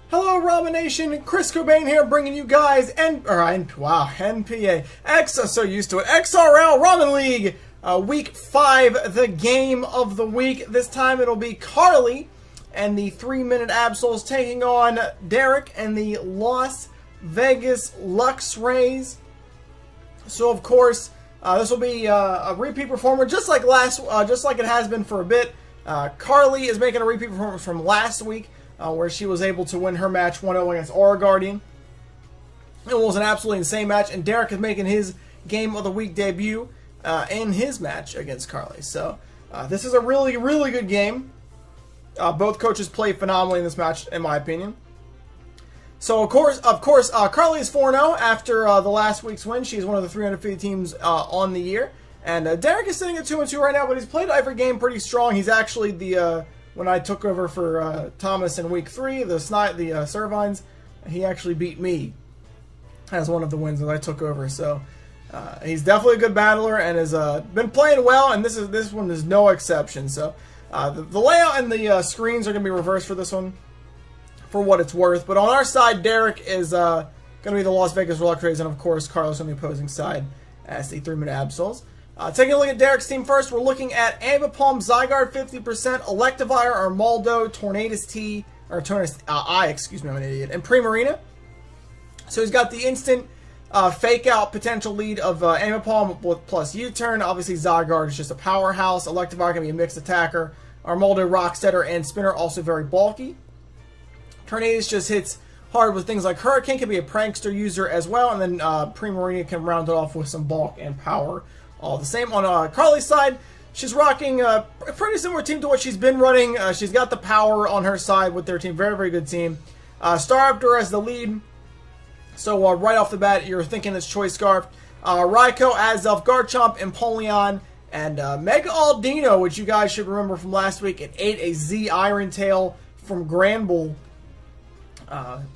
Hello, Ramen Nation. Chris Cobain here, bringing you guys NPA so used to it. XRL Ramen League, Week 5, the game of the week. This time it'll be Carly and the 3-minute Absols taking on Derek and the Las Vegas Luxrays. So of course, this will be a repeat performer, just like it has been for a bit. Carly is making a repeat performance from last week, where she was able to win her match 1-0 against Aura Guardian. It was an absolutely insane match, and Derek is making his Game of the Week debut in his match against Carly. So this is a really, really good game. Both coaches played phenomenally in this match, in my opinion. So, of course, Carly is 4-0 after the last week's win. She's one of the 3 undefeated teams on the year. And Derek is sitting at 2-2 right now, but he's played every game pretty strong. He's actually when I took over for Thomas in Week 3, the Servines, he actually beat me as one of the wins that I took over. So he's definitely a good battler and has been playing well, and this one is no exception. So the layout and the screens are going to be reversed for this one, for what it's worth. But on our side, Derek is going to be the Las Vegas Luxrays, and of course, Carlos on the opposing side as the 3-minute Absols. Taking a look at Derek's team first, we're looking at Ambipalm, Zygarde 50%, Electivire, Armaldo, Tornadus I, I'm an idiot, and Primarina. So he's got the instant fake out potential lead of Ambipalm with plus U-turn. Obviously, Zygarde is just a powerhouse. Electivire can be a mixed attacker. Armaldo, Rocksteader, and Spinner also very bulky. Tornadus just hits hard with things like Hurricane, can be a prankster user as well, and then Primarina can round it off with some bulk and power. All the same. On Carly's side, she's rocking a pretty similar team to what she's been running. She's got the power on her side with their team. Very, very good team. Staraptor as the lead. So right off the bat, you're thinking it's Choice Scarf. Raikou, Azelf, Garchomp, Empoleon, and Mega Aldino, which you guys should remember from last week. It ate a Z Iron Tail from Granbull,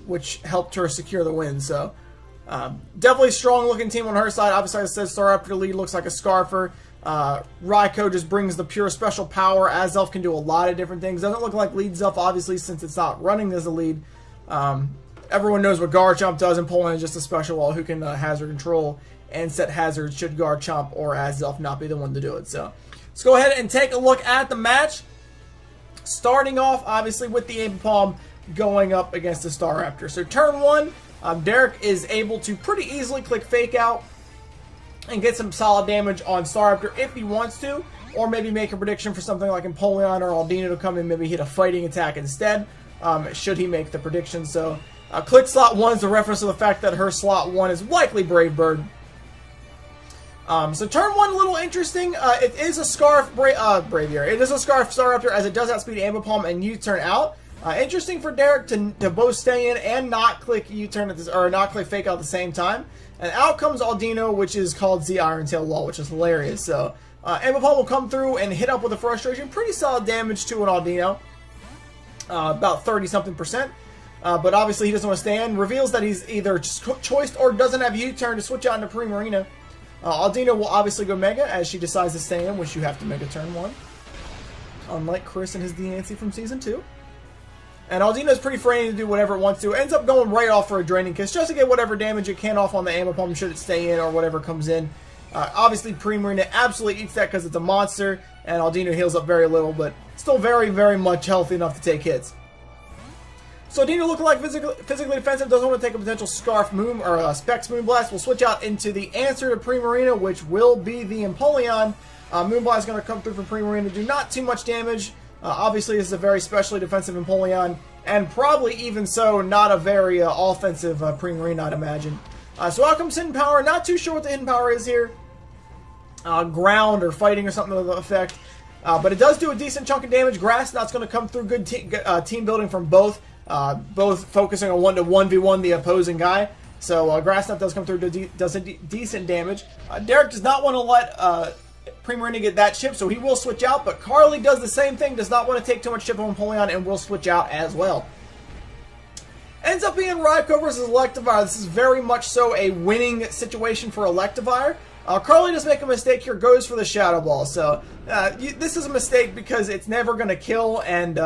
which helped her secure the win. So definitely strong looking team on her side. Obviously, like I said, Staraptor lead looks like a Scarfer. Raikou just brings the pure special power. Azelf can do a lot of different things. Doesn't look like lead Zelf, obviously, since it's not running as a lead. Everyone knows what Garchomp does, and Poland is just a special wall who can hazard control and set hazards should Garchomp or Azelf not be the one to do it. So let's go ahead and take a look at the match. Starting off, obviously, with the Ambipalm going up against the Staraptor. So turn 1, Derek is able to pretty easily click Fake Out and get some solid damage on Staraptor if he wants to, or maybe make a prediction for something like Empoleon or Aldino to come in, maybe hit a fighting attack instead, should he make the prediction. So click slot 1 is a reference to the fact that her slot 1 is likely Brave Bird. So turn 1, a little interesting. It is a Scarf Braviary. It is a Scarf Staraptor, as it does outspeed Ambipalm and U-turn out. Interesting for Derek to both stay in and not click U-turn or not click Fake Out at the same time. And out comes Aldino, which is called Z Iron Tail Wall, which is hilarious. So Ambipalm will come through and hit up with a Frustration. Pretty solid damage to an Aldino, about 30-something%. But obviously he doesn't want to stay in. Reveals that he's either choiced or doesn't have U-turn to switch out into Primarina. Aldino will obviously go Mega as she decides to stay in, which you have to Mega turn 1. Unlike Chris and his Deancey from Season 2. And Aldino's pretty free to do whatever it wants to. Ends up going right off for a Draining Kiss just to get whatever damage it can off on the Ambipalm should it stay in or whatever comes in. Obviously, Primarina absolutely eats that because it's a monster, and Aldino heals up very little, but still very, very much healthy enough to take hits. So Aldino looking like physically defensive, doesn't want to take a potential Scarf Moon or Specs Moonblast. Will switch out into the answer to Primarina, which will be the Empoleon. Moonblast is going to come through from Primarina, do not too much damage. Obviously, this is a very specially defensive Empoleon, and probably even so, not a very offensive Primarina, I'd imagine. So out comes Hidden Power. Not too sure what the Hidden Power is here. Ground or fighting or something to the effect. But it does do a decent chunk of damage. Grass Knot's going to come through. Good team building from both. Both focusing on 1-1v1 the opposing guy. So Grass Knot does come through, does a decent damage. Derek does not want to let Primarina get that chip, so he will switch out, but Carly does the same thing, does not want to take too much chip on Empoleon, and will switch out as well. Ends up being Raikou versus Electivire. This is very much so a winning situation for Electivire. Carly does make a mistake here, goes for the Shadow Ball, so this is a mistake because it's never going to kill, and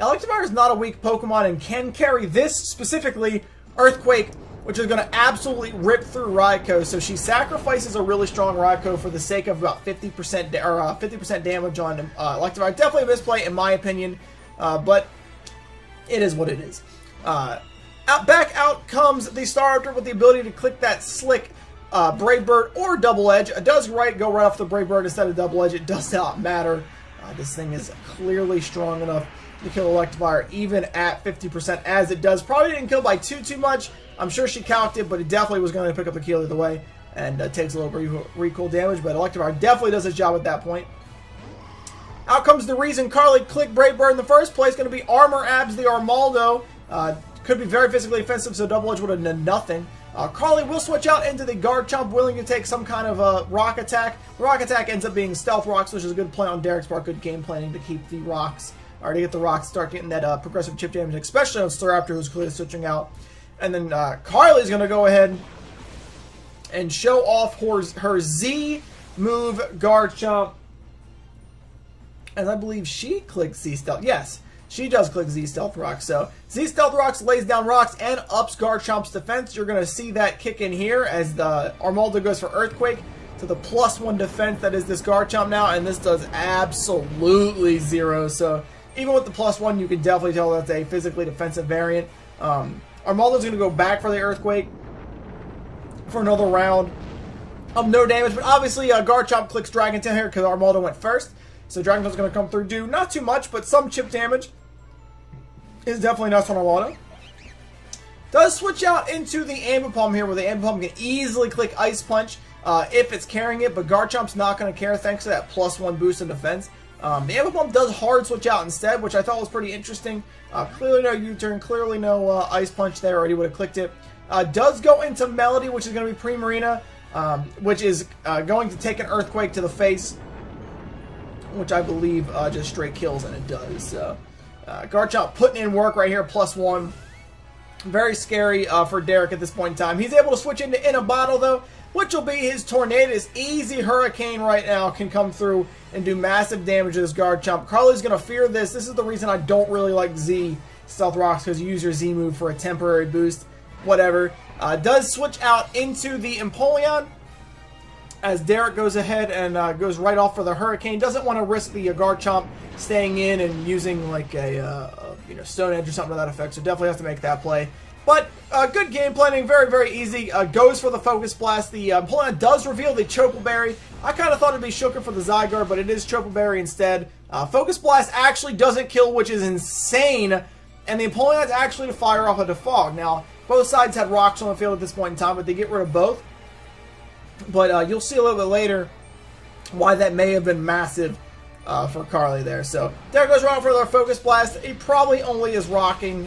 Electivire is not a weak Pokemon and can carry this specifically, Earthquake, which is going to absolutely rip through Raikou. So she sacrifices a really strong Raikou for the sake of about 50% or 50% damage on Electivire. Definitely a misplay in my opinion, but it is what it is. Back out comes the Staraptor with the ability to click that slick Brave Bird or Double Edge. It does go right off the Brave Bird instead of Double Edge. It does not matter. This thing is clearly strong enough to kill Electivire even at 50% as it does. Probably didn't kill by too much. I'm sure she calced it, but it definitely was going to pick up the kill either way. And takes a little recoil damage, but Electivire definitely does its job at that point. Out comes the reason Carly clicked Brave Bird in the first place. Going to be Armor Abs the Armaldo. Could be very physically offensive, so Double Edge would have done nothing. Carly will switch out into the Garchomp, willing to take some kind of rock attack. The rock attack ends up being Stealth Rocks, which is a good play on Derek's part. Good game planning to keep the rocks, or to get the rocks start getting that progressive chip damage, especially on Staraptor, who's clearly switching out. And then Carly's going to go ahead and show off her Z move Garchomp. And I believe she clicks Z Stealth. Yes. She does click Z Stealth Rocks. So Z Stealth Rocks lays down rocks and ups Garchomp's defense. You're going to see that kick in here as the Armaldo goes for Earthquake to the +1 defense that is this Garchomp now. And this does absolutely 0. So even with the +1, you can definitely tell that's a physically defensive variant. Armaldo's going to go back for the Earthquake for another round of no damage. But obviously Garchomp clicks Dragon Tail here because Armaldo went first. So Dragon Tail's going to come through, do not too much, but some chip damage. Is definitely nuts on Armaldo. Does switch out into the Ambipom here, where the Ambipom can easily click Ice Punch if it's carrying it, but Garchomp's not going to care thanks to that +1 boost in defense. The Ambipom does hard switch out instead, which I thought was pretty interesting. Clearly no U-turn, clearly no Ice Punch there, already would have clicked it. Does go into Melody, which is going to be Primarina, which is going to take an Earthquake to the face, which I believe just straight kills, and it does. So Garchomp putting in work right here, +1. Very scary for Derek at this point in time. He's able to switch into Inabottle, though, which will be his Tornadus. Easy Hurricane right now can come through and do massive damage to this Garchomp. Carly's going to fear this. This is the reason I don't really like Z Stealth Rocks, because you use your Z move for a temporary boost. Whatever. Does switch out into the Empoleon as Derek goes ahead and goes right off for the Hurricane. Doesn't want to risk the Garchomp staying in and using like a Stone Edge or something to that effect, so definitely has to make that play. But good game planning, very easy. Goes for the Focus Blast. The Empoleon does reveal the Chople Berry. I kind of thought it'd be Shooker for the Zygarde, but it is Chople Berry instead. Focus Blast actually doesn't kill, which is insane, and the Empoleon's actually to fire off a Defog. Now, both sides had rocks on the field at this point in time, but they get rid of both. But you'll see a little bit later why that may have been massive for Carly there. So there goes right for their Focus Blast. He probably only is rocking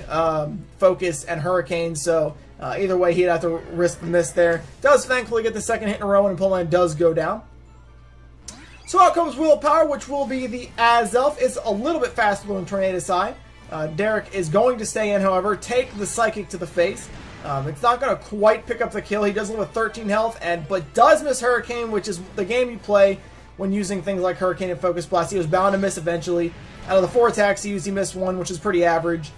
Focus and Hurricane, so either way he'd have to risk the miss there. Does thankfully get the second hit in a row, and Empoleon does go down. So out comes Willpower, which will be the Azelf. It's a little bit faster than Tornadus Eye. Derek is going to stay in, however, take the Psychic to the face. It's not going to quite pick up the kill. He does live with 13 health, but does miss Hurricane, which is the game you play when using things like Hurricane and Focus Blast. He was bound to miss eventually. Out of the 4 attacks he used, he missed 1, which is pretty average.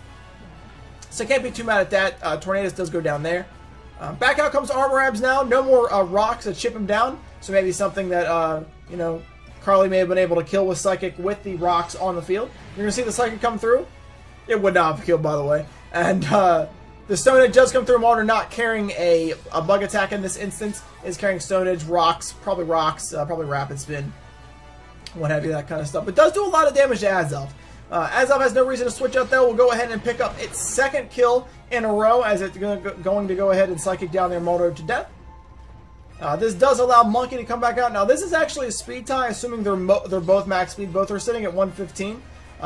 So can't be too mad at that. Tornadus does go down there. Back out comes Armor Abs now. No more rocks that chip him down. So maybe something that, Carly may have been able to kill with Psychic with the rocks on the field. You're going to see the Psychic come through. It would not have killed, by the way. And the Stone Edge does come through. Martyr not carrying a Bug Attack in this instance. Is carrying Stone Edge, rocks, probably Rapid Spin, what have you, that kind of stuff. But does do a lot of damage to Azelf. Azelf has no reason to switch out though. We'll go ahead and pick up its second kill in a row as it's going to go ahead and Psychic down their Moldo to death. This does allow Monkey to come back out. Now this is actually a speed tie, assuming they're both max speed. Both are sitting at 115.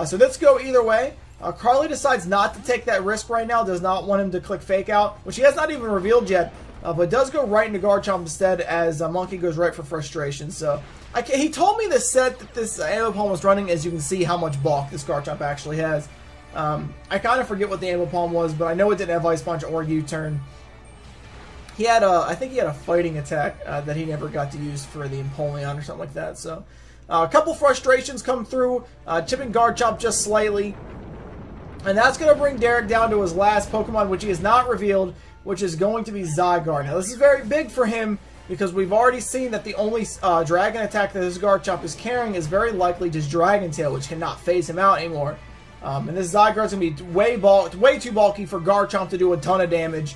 So let's go either way. Carly decides not to take that risk right now. Does not want him to click Fake Out, which he has not even revealed yet. But does go right into Garchomp instead as Monkey goes right for Frustration. So he told me the set that this Ambipom was running, as you can see how much bulk this Garchomp actually has. I kind of forget what the Ambipom was, but I know it didn't have Ice Punch or U-turn. He had I think he had a Fighting Attack that he never got to use for the Empoleon or something like that. So a couple Frustrations come through, chipping Garchomp just slightly. And that's going to bring Derek down to his last Pokemon, which he has not revealed, which is going to be Zygarde. Now, this is very big for him because we've already seen that the only dragon attack that his Garchomp is carrying is very likely just Dragon Tail, which cannot phase him out anymore. And this Zygarde's going to be way too bulky for Garchomp to do a ton of damage,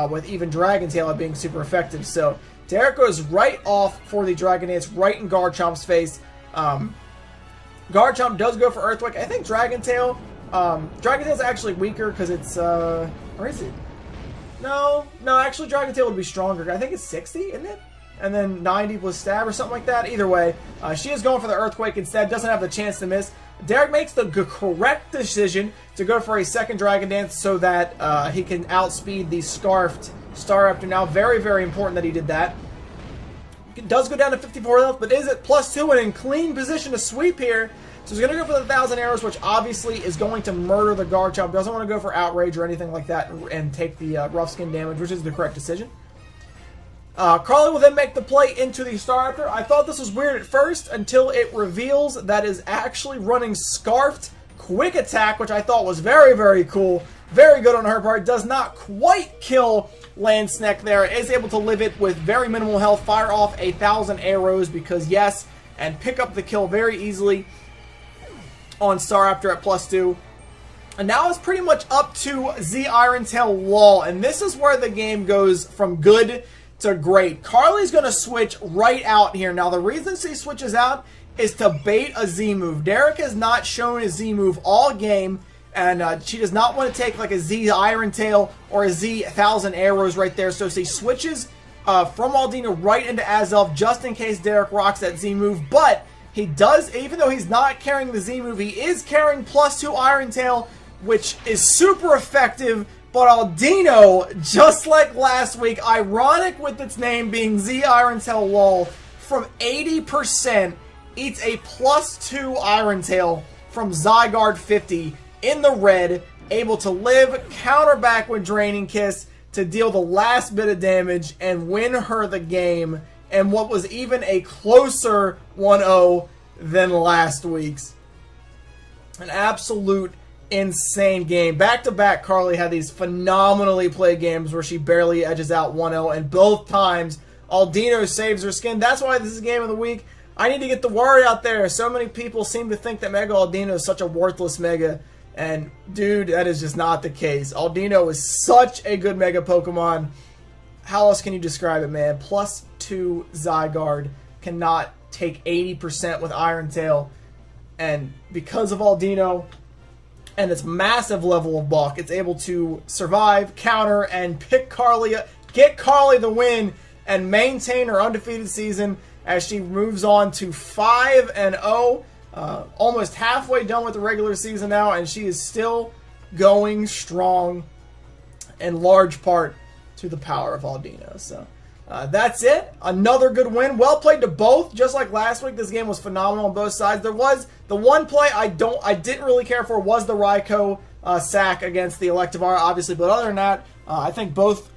with even Dragon Tail being super effective. So Derek goes right off for the Dragon Dance right in Garchomp's face. Garchomp does go for Earthquake. I think Dragon Tail... Dragon Tail's actually weaker because it's, or is it? No, actually Dragon Tail would be stronger. I think it's 60, isn't it? And then 90 plus stab or something like that. Either way, she is going for the Earthquake instead. Doesn't have the chance to miss. Derek makes the correct decision to go for a second Dragon Dance so that he can outspeed the Scarfed Staraptor. Now, very, very important that he did that. It does go down to 54 health, but is it +2 and in clean position to sweep here? So he's going to go for the 1,000 arrows, which obviously is going to murder the Garchomp. Doesn't want to go for Outrage or anything like that and take the rough skin damage, which is the correct decision. Carly will then make the play into the Staraptor. I thought this was weird at first until it reveals that is actually running Scarfed Quick Attack, which I thought was very, very cool. Very good on her part. Does not quite kill Landsneck there. Is able to live it with very minimal health. Fire off 1,000 arrows because yes, and pick up the kill very easily on Staraptor at +2. And now it's pretty much up to Z Iron Tail Wall. And this is where the game goes from good to great. Carly's going to switch right out here. Now the reason she switches out is to bait a Z move. Derek has not shown a Z move all game. And she does not want to take like a Z Iron Tail or a Z 1,000 arrows right there. So she switches from Aldino right into Azelf just in case Derek rocks that Z move. But he does, even though he's not carrying the Z move, he is carrying +2 Iron Tail, which is super effective. But Aldino, just like last week, ironic with its name being Z Iron Tail Wall, from 80%, eats a +2 Iron Tail from Zygarde 50 in the red, able to live, counter back with Draining Kiss to deal the last bit of damage and win her the game. And what was even a closer 1-0 than last week's. An absolute insane game. Back-to-back, Carly had these phenomenally played games where she barely edges out 1-0, and both times Aldino saves her skin. That's why this is game of the week. I need to get the word out there. So many people seem to think that Mega Aldino is such a worthless Mega, and dude, that is just not the case. Aldino is such a good Mega Pokemon. How else can you describe it, man? +2 Zygarde cannot take 80% with Iron Tail. And because of Aldino and its massive level of bulk, it's able to survive, counter, and pick Carly, get Carly the win, and maintain her undefeated season as she moves on to 5-0. Almost halfway done with the regular season now, and she is still going strong in large part to the power of Aldino. So that's it. Another good win. Well played to both. Just like last week, this game was phenomenal on both sides. There was the one play I didn't really care for was the Raikou sack against the Electivire, obviously. But other than that, I think both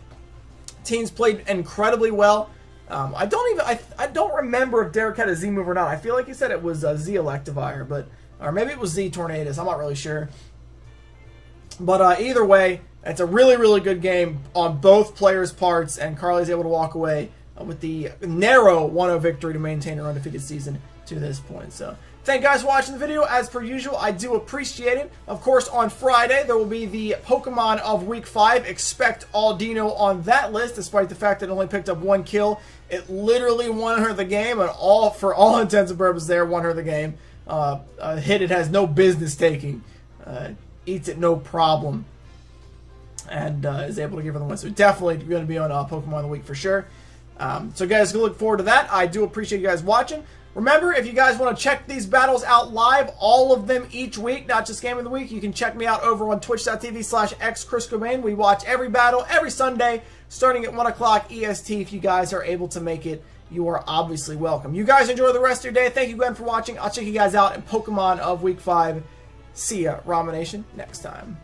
teams played incredibly well. I don't remember if Derek had a Z move or not. I feel like he said it was Z Electivire, or maybe it was Z Tornadus. I'm not really sure. But either way, it's a really, really good game on both players' parts, and Carly's able to walk away with the narrow 1-0 victory to maintain her undefeated season to this point. So, thank you guys for watching the video. As per usual, I do appreciate it. Of course, on Friday, there will be the Pokemon of Week 5. Expect Aldino on that list, despite the fact that it only picked up 1 kill. It literally won her the game, and for all intents and purposes there, won her the game. A hit it has no business taking. Eats it no problem. And is able to give her the win. So definitely going to be on Pokemon of the Week for sure. So guys, look forward to that. I do appreciate you guys watching. Remember, if you guys want to check these battles out live, all of them each week, not just Game of the Week, you can check me out over on twitch.tv/xChrisCobain. We watch every battle every Sunday, starting at 1 o'clock EST. If you guys are able to make it, you are obviously welcome. You guys enjoy the rest of your day. Thank you again for watching. I'll check you guys out in Pokemon of Week 5. See ya, Ramen Nation, next time.